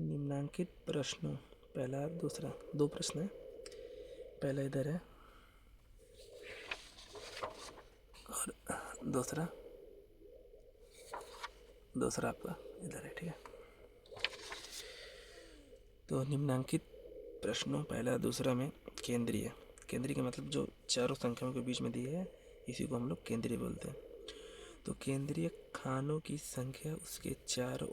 निम्नांकित प्रश्नों, पहला दूसरा, दो प्रश्न है। पहला इधर है और दूसरा आपका इधर है, ठीक है। तो निम्नांकित प्रश्नों पहला दूसरा में केंद्रीय, केंद्रीय का मतलब जो चारों संख्याओं के बीच में दिए है इसी को हम लोग केंद्रीय बोलते हैं। तो केंद्रीय खानों की संख्या उसके चारों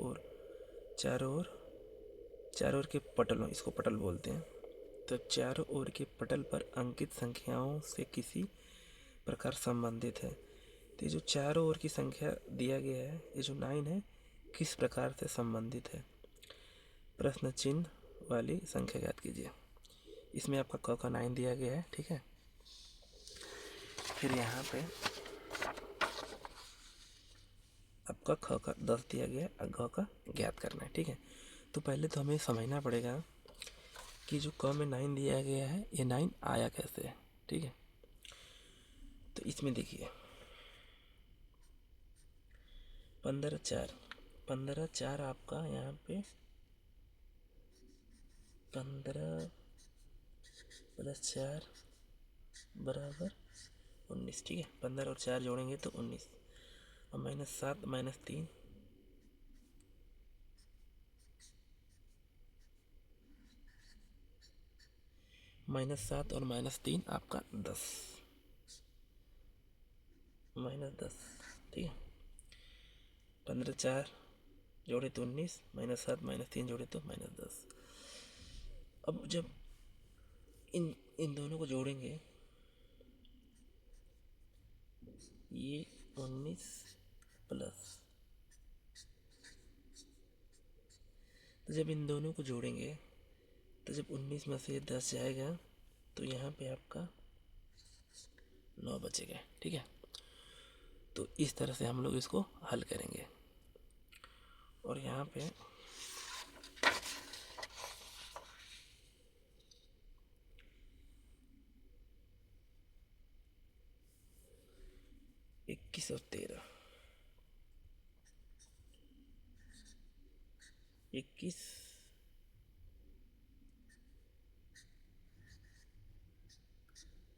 ओर के पटलों, इसको पटल बोलते हैं। तो चारों ओर के पटल पर अंकित संख्याओं से किसी प्रकार संबंधित है। तो ये जो चारों ओर की संख्या दिया गया है, ये जो 9 है, किस प्रकार से संबंधित है? प्रश्न चिन्ह वाली संख्या ज्ञात कीजिए। इसमें आपका क का 9 दिया गया है, ठीक है। फिर यहाँ पे आपका ख का 10 दिया गया है और घ का ज्ञात करना है, ठीक है। तो पहले तो हमें समझना पड़ेगा कि जो क में 9 दिया गया है ये 9 आया कैसे है, ठीक है। तो इसमें देखिए 15 4 आपका यहाँ पे 15 + 4 बराबर 19, ठीक है। 15 और 4 जोड़ेंगे तो 19 और -7 -3 -7 और -3 आपका 10, -10, ठीक है। 15 4 जोड़े तो 19, -7 -3 जोड़े तो -10। अब जब इन दोनों को जोड़ेंगे ये 19 प्लस, तो जब इन दोनों को जोड़ेंगे तो जब 19 में से 10 जाएगा तो यहाँ पे आपका 9 बचेगा, ठीक है। तो इस तरह से हम लोग इसको हल करेंगे। और यहाँ पे इक्कीस और 13, 21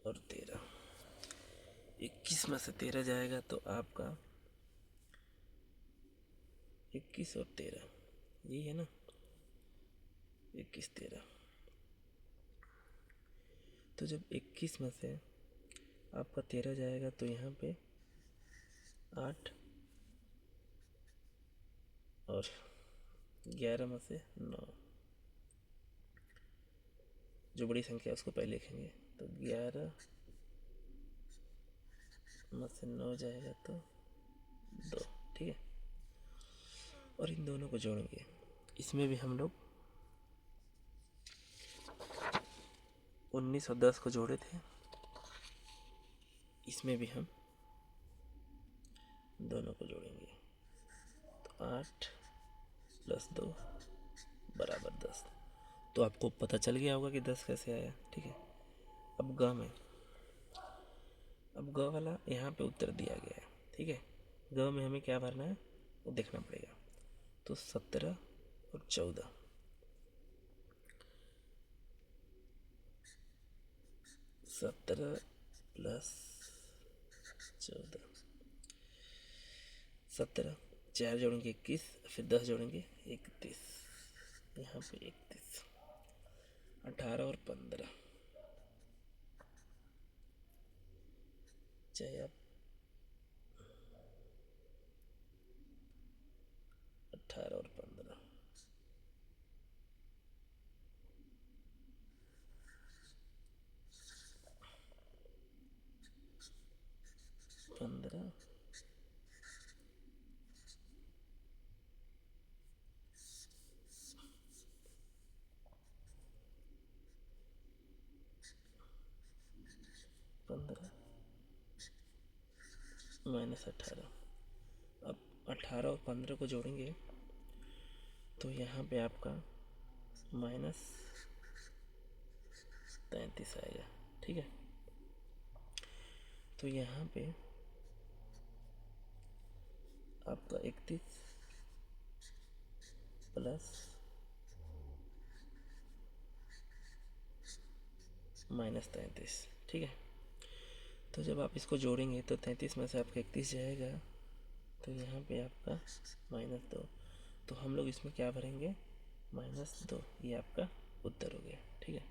और 13, 21 में से 13 जाएगा तो आपका 21 और 13 यही है ना, 21 13। तो जब 21 में से आपका 13 जाएगा तो यहाँ पे 8 और 11 में से 9, जो बड़ी संख्या है उसको पहले लिखेंगे। तो 11 में से 9 जाएगा तो 2, ठीक है। और इन दोनों को जोड़ेंगे, इसमें भी हम लोग 19 और 10 को जोड़े थे, इसमें भी हम दोनों को जोड़ेंगे। तो 8 + 2 बराबर 10। तो आपको पता चल गया होगा कि 10 कैसे आया, ठीक है। अब ग वाला यहाँ पे उत्तर दिया गया है, ठीक है। ग में हमें क्या भरना है वो देखना पड़ेगा। तो 17 और 14, 17 + 14, 17, 4 जोड़ेंगे 21, फिर 10 जोड़ेंगे 31, यहाँ पे 31, 18 और 15, चाहे आप 18 और 15, 15, 15 -18। अब 18 और 15 को जोड़ेंगे तो यहाँ पे आपका -33 आएगा, ठीक है। तो यहाँ पे आपका 31 + -33। ठीक है, तो जब आप इसको जोड़ेंगे तो 33 में से आपका 31 जाएगा, तो यहाँ पे आपका -2। तो हम लोग इसमें क्या भरेंगे, -2। ये आपका उत्तर हो गया। ठीक है,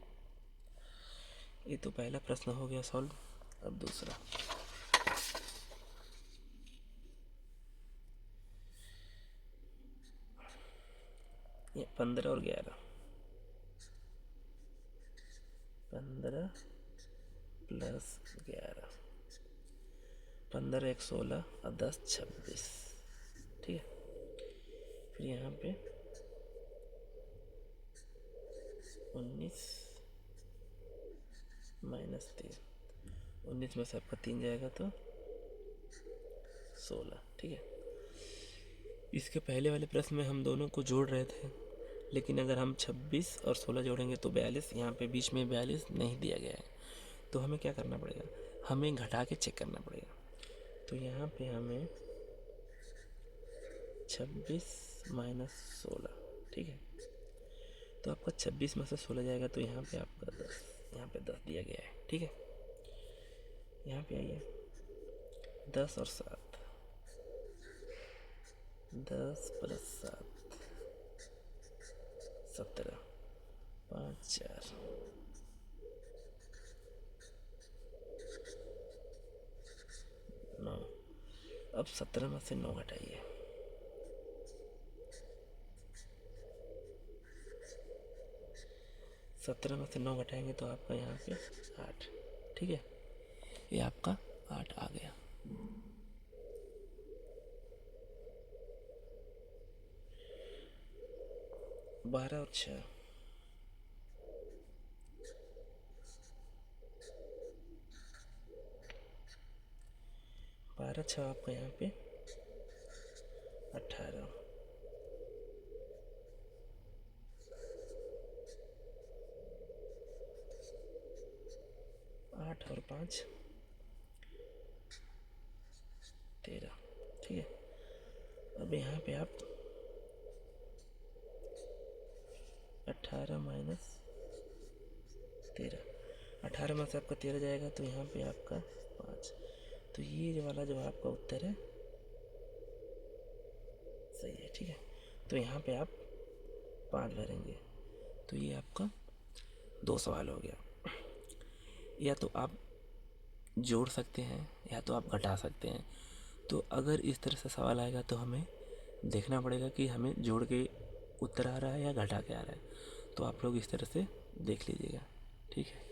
ये तो पहला प्रश्न हो गया सॉल्व। अब दूसरा, ये 15 और 11, 15 + 11, 15 एक 16 और 10 26। ठीक है, फिर यहाँ पे 19 -3, 19 में से आपका 3 जाएगा तो 16। ठीक है, इसके पहले वाले प्रश्न में हम दोनों को जोड़ रहे थे, लेकिन अगर हम 26 और 16 जोड़ेंगे तो 42। यहाँ पे बीच में 42 नहीं दिया गया है, तो हमें क्या करना पड़ेगा, हमें घटा के चेक करना पड़ेगा। तो यहाँ पे हमें 26 - 16। ठीक है, तो आपका 26 में से 16 जाएगा तो यहाँ पे आपका 10, यहाँ पे 10 दिया गया है। ठीक है, यहाँ पे आइए, 10 और 7, 10 + 7 17, 5 4 9। अब 17 में से 9 घटाइए, 17 में से 9 घटाएंगे तो आपका यहाँ पे 8। ठीक है, ये आपका 8 आ गया। बारह और 6, 12 6 आपका यहाँ पे 18, 8 और 5 13। ठीक है, अब यहाँ पे आप 18 - 13, 18 में से आपका 13 जाएगा तो यहाँ पे आपका 5। तो ये जो वाला जो आपका उत्तर है सही है। ठीक है, तो यहाँ पे आप 5 भरेंगे, तो ये आपका 2 सवाल हो गया। या तो आप जोड़ सकते हैं या तो आप घटा सकते हैं। तो अगर इस तरह से सवाल आएगा तो हमें देखना पड़ेगा कि हमें जोड़ के उत्तर आ रहा है या घटा के आ रहा है। तो आप लोग इस तरह से देख लीजिएगा। ठीक है।